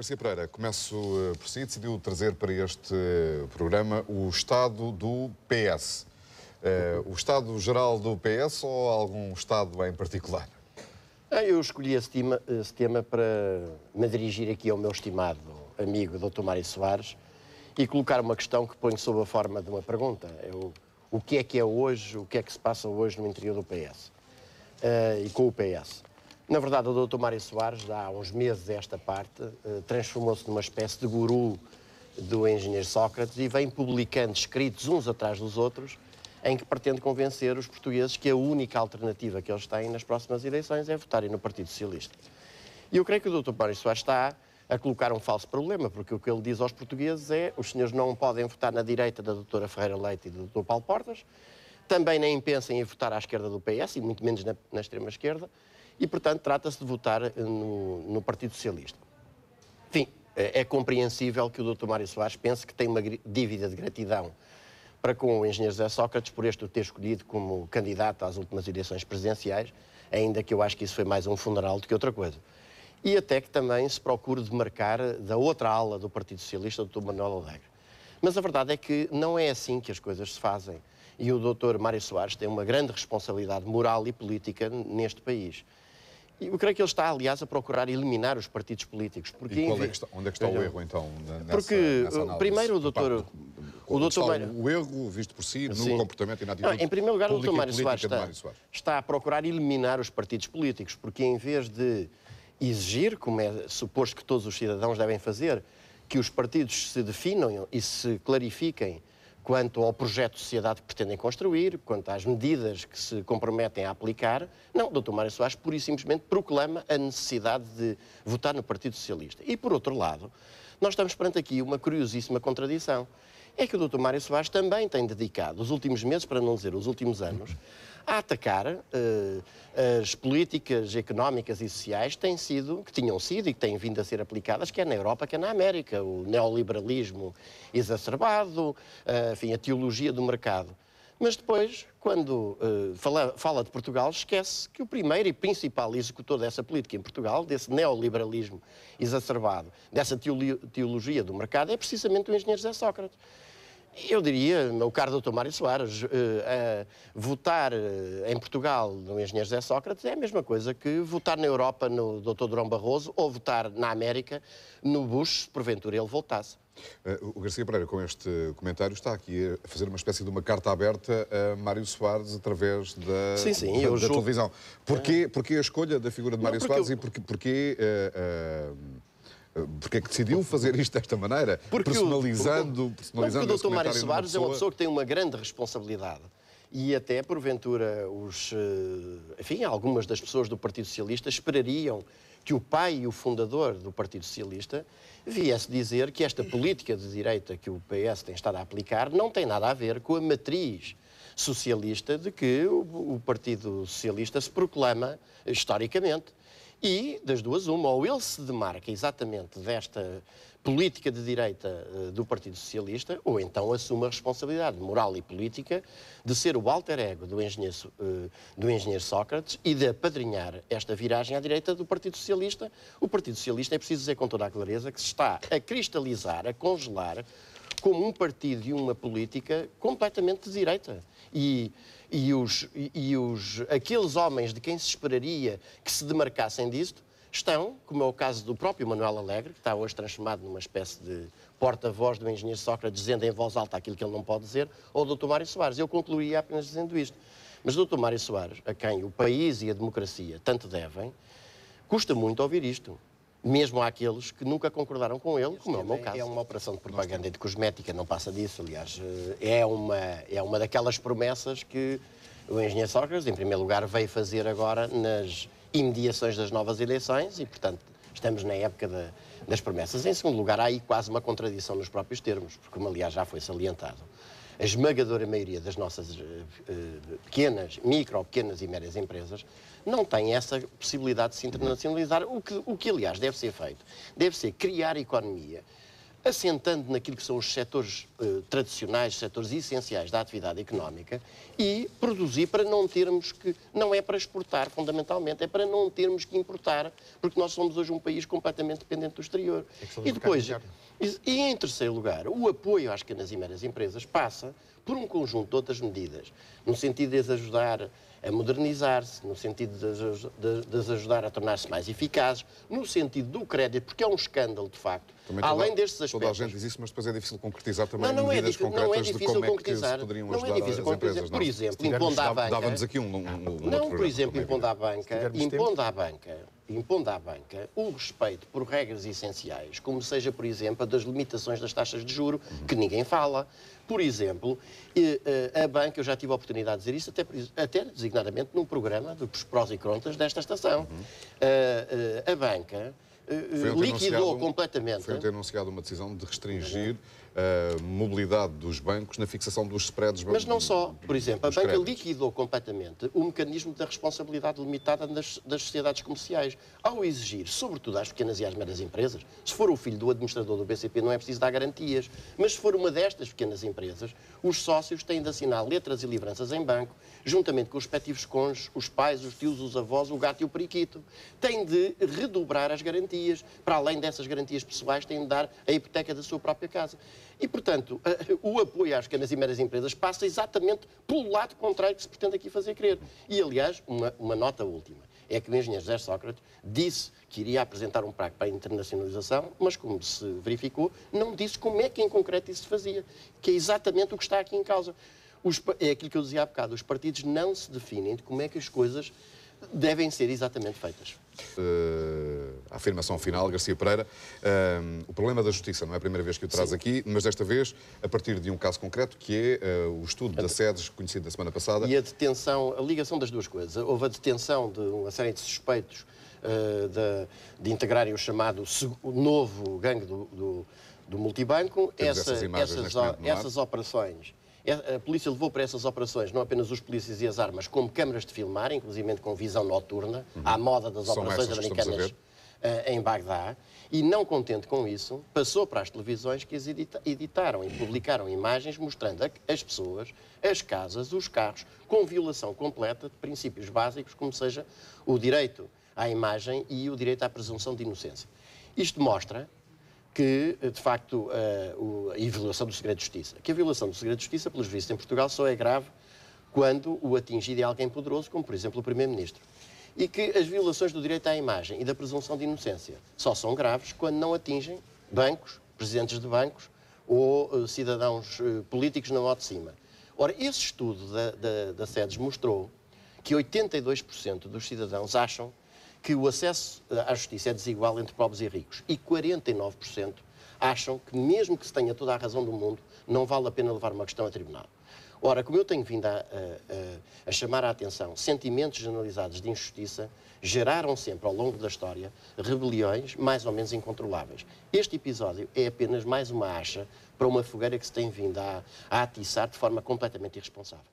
Garcia Pereira, começo por si. Decidiu trazer para este programa o estado do PS. O estado-geral do PS ou algum estado em particular? Eu escolhi esse tema para me dirigir aqui ao meu estimado amigo Dr. Mário Soares e colocar uma questão que ponho sob a forma de uma pergunta. O que é hoje, o que é que se passa hoje no interior do PS e com o PS? Na verdade, o Dr. Mário Soares, há uns meses a esta parte, transformou-se numa espécie de guru do engenheiro Sócrates e vem publicando escritos uns atrás dos outros em que pretende convencer os portugueses que a única alternativa que eles têm nas próximas eleições é votarem no Partido Socialista. E eu creio que o Dr. Mário Soares está a colocar um falso problema, porque o que ele diz aos portugueses é os senhores não podem votar na direita da Dra. Ferreira Leite e do Dr. Paulo Portas, também nem pensem em votar à esquerda do PS, e muito menos na extrema-esquerda, e, portanto, trata-se de votar no Partido Socialista. Enfim, é compreensível que o Dr. Mário Soares pense que tem uma dívida de gratidão para com o engenheiro José Sócrates por este o ter escolhido como candidato às últimas eleições presidenciais, ainda que eu acho que isso foi mais um funeral do que outra coisa. E até que também se procure demarcar da outra ala do Partido Socialista, o Dr. Manuel Alegre. Mas a verdade é que não é assim que as coisas se fazem. E o Dr. Mário Soares tem uma grande responsabilidade moral e política neste país. E eu creio que ele está, aliás, a procurar eliminar os partidos políticos. Porque e onde é que está o erro, então, nessa análise? Primeiro, o erro, visto por si, no comportamento e na atitude em primeiro lugar, o Dr. Mário Soares está a procurar eliminar os partidos políticos, porque em vez de exigir, como é suposto que todos os cidadãos devem fazer, que os partidos se definam e se clarifiquem quanto ao projeto de sociedade que pretendem construir, quanto às medidas que se comprometem a aplicar, não, o Dr. Mário Soares pura e simplesmente proclama a necessidade de votar no Partido Socialista. E, por outro lado, nós estamos perante aqui uma curiosíssima contradição. É que o Dr. Mário Soares também tem dedicado os últimos meses, para não dizer os últimos anos, a atacar as políticas económicas e sociais que tinham sido e que têm vindo a ser aplicadas, quer na Europa, quer na América. O neoliberalismo exacerbado, enfim, a teologia do mercado. Mas depois, quando fala de Portugal, esquece que o primeiro e principal executor dessa política em Portugal, desse neoliberalismo exacerbado, dessa teologia do mercado, é precisamente o engenheiro José Sócrates. Eu diria, meu caro Dr. Mário Soares, votar em Portugal no engenheiro José Sócrates é a mesma coisa que votar na Europa no Dr. Durão Barroso ou votar na América no Bush, se porventura ele voltasse. O Garcia Pereira, com este comentário, está aqui a fazer uma espécie de uma carta aberta a Mário Soares através da televisão. Porquê a escolha da figura de Mário Soares e porquê é que decidiu fazer isto desta maneira, personalizando porque o Dr. Mário Soares é uma pessoa que tem uma grande responsabilidade. E até, porventura, algumas das pessoas do Partido Socialista esperariam que o pai e o fundador do Partido Socialista viesse dizer que esta política de direita que o PS tem estado a aplicar não tem nada a ver com a matriz socialista de que o Partido Socialista se proclama historicamente. E, das duas, ou ele se demarca exatamente desta política de direita do Partido Socialista, ou então assume a responsabilidade moral e política de ser o alter ego do engenheiro Sócrates e de apadrinhar esta viragem à direita do Partido Socialista. O Partido Socialista, é preciso dizer com toda a clareza, que se está a cristalizar, a congelar, como um partido e uma política completamente de direita. Aqueles homens de quem se esperaria que se demarcassem disto estão, como é o caso do próprio Manuel Alegre, que está hoje transformado numa espécie de porta-voz do engenheiro Sócrates, dizendo em voz alta aquilo que ele não pode dizer, ou o Dr. Mário Soares. Eu concluiria apenas dizendo isto. Mas o Dr. Mário Soares, a quem o país e a democracia tanto devem, custa muito ouvir isto. Mesmo àqueles que nunca concordaram com ele, como é o meu caso. É uma operação de propaganda e de cosmética, não passa disso, aliás. É uma daquelas promessas que o engenheiro Sócrates, em primeiro lugar, veio fazer agora nas imediações das novas eleições e, portanto, estamos na época das promessas. Em segundo lugar, há aí quase uma contradição nos próprios termos, porque, como aliás já foi salientado, a esmagadora maioria das nossas pequenas e médias empresas não tem essa possibilidade de se internacionalizar, o que aliás deve ser feito. Deve ser criar economia, assentando naquilo que são os setores tradicionais, setores essenciais da atividade económica, e produzir para não termos que... Não é para exportar, fundamentalmente, é para não termos que importar, porque nós somos hoje um país completamente dependente do exterior. E depois, e em terceiro lugar, o apoio às pequenas e médias empresas passa por um conjunto de outras medidas, no sentido de as ajudar a modernizar-se, no sentido de as ajudar a tornar-se mais eficazes, no sentido do crédito, porque é um escândalo, de facto. Também além destes aspectos... Toda a gente diz isso, mas depois é difícil concretizar também não medidas concretas de como é que se poderiam ajudar as empresas. Por exemplo, impondo à banca... Dava-nos aqui por exemplo, impondo à banca o respeito por regras essenciais, como seja, por exemplo, a das limitações das taxas de juro, que ninguém fala. Por exemplo, a banca, eu já tive a oportunidade de dizer isso, até designadamente num programa dos prós e contras desta estação. A banca liquidou completamente... Foi anunciado uma decisão de restringir a mobilidade dos bancos na fixação dos spreads. Mas não só. Por exemplo, a banca liquidou completamente o mecanismo da responsabilidade limitada das sociedades comerciais, ao exigir, sobretudo às pequenas e às médias empresas, se for o filho do administrador do BCP não é preciso dar garantias, mas se for uma destas pequenas empresas, os sócios têm de assinar letras e livranças em banco, juntamente com os respectivos cônjuges, os pais, os tios, os avós, o gato e o periquito. Têm de redobrar as garantias. Para além dessas garantias pessoais, têm de dar a hipoteca da sua própria casa. E, portanto, o apoio às pequenas e médias empresas passa exatamente pelo lado contrário que se pretende aqui fazer crer. E, aliás, uma nota última. É que o engenheiro José Sócrates disse que iria apresentar um prazo para a internacionalização, mas, como se verificou, não disse como é que em concreto isso se fazia. Que é exatamente o que está aqui em causa. É aquilo que eu dizia há bocado. Os partidos não se definem de como é que as coisas devem ser exatamente feitas. A afirmação final, Garcia Pereira, o problema da justiça não é a primeira vez que o traz aqui, mas desta vez a partir de um caso concreto que é o estudo da SEDES, conhecido da semana passada. E a detenção, a ligação das duas coisas. Houve a detenção de uma série de suspeitos de integrarem o chamado novo gangue do multibanco. Essas operações... A polícia levou para essas operações não apenas os polícias e as armas, como câmaras de filmar, inclusive com visão noturna, à moda das operações americanas em Bagdá, e não contente com isso, passou para as televisões que as editaram e publicaram imagens mostrando as pessoas, as casas, os carros, com violação completa de princípios básicos, como seja o direito à imagem e o direito à presunção de inocência. Isto mostra que, de facto, a violação do segredo de justiça. Que a violação do segredo de justiça, pelos vistos em Portugal, só é grave quando o atingido é alguém poderoso, como, por exemplo, o Primeiro-Ministro. E que as violações do direito à imagem e da presunção de inocência só são graves quando não atingem bancos, presidentes de bancos ou cidadãos políticos na modo de cima. Ora, esse estudo da SEDES mostrou que 82% dos cidadãos acham que o acesso à justiça é desigual entre pobres e ricos. E 49% acham que, mesmo que se tenha toda a razão do mundo, não vale a pena levar uma questão a tribunal. Ora, como eu tenho vindo a chamar a atenção, sentimentos generalizados de injustiça geraram sempre, ao longo da história, rebeliões mais ou menos incontroláveis. Este episódio é apenas mais uma acha para uma fogueira que se tem vindo a atiçar de forma completamente irresponsável.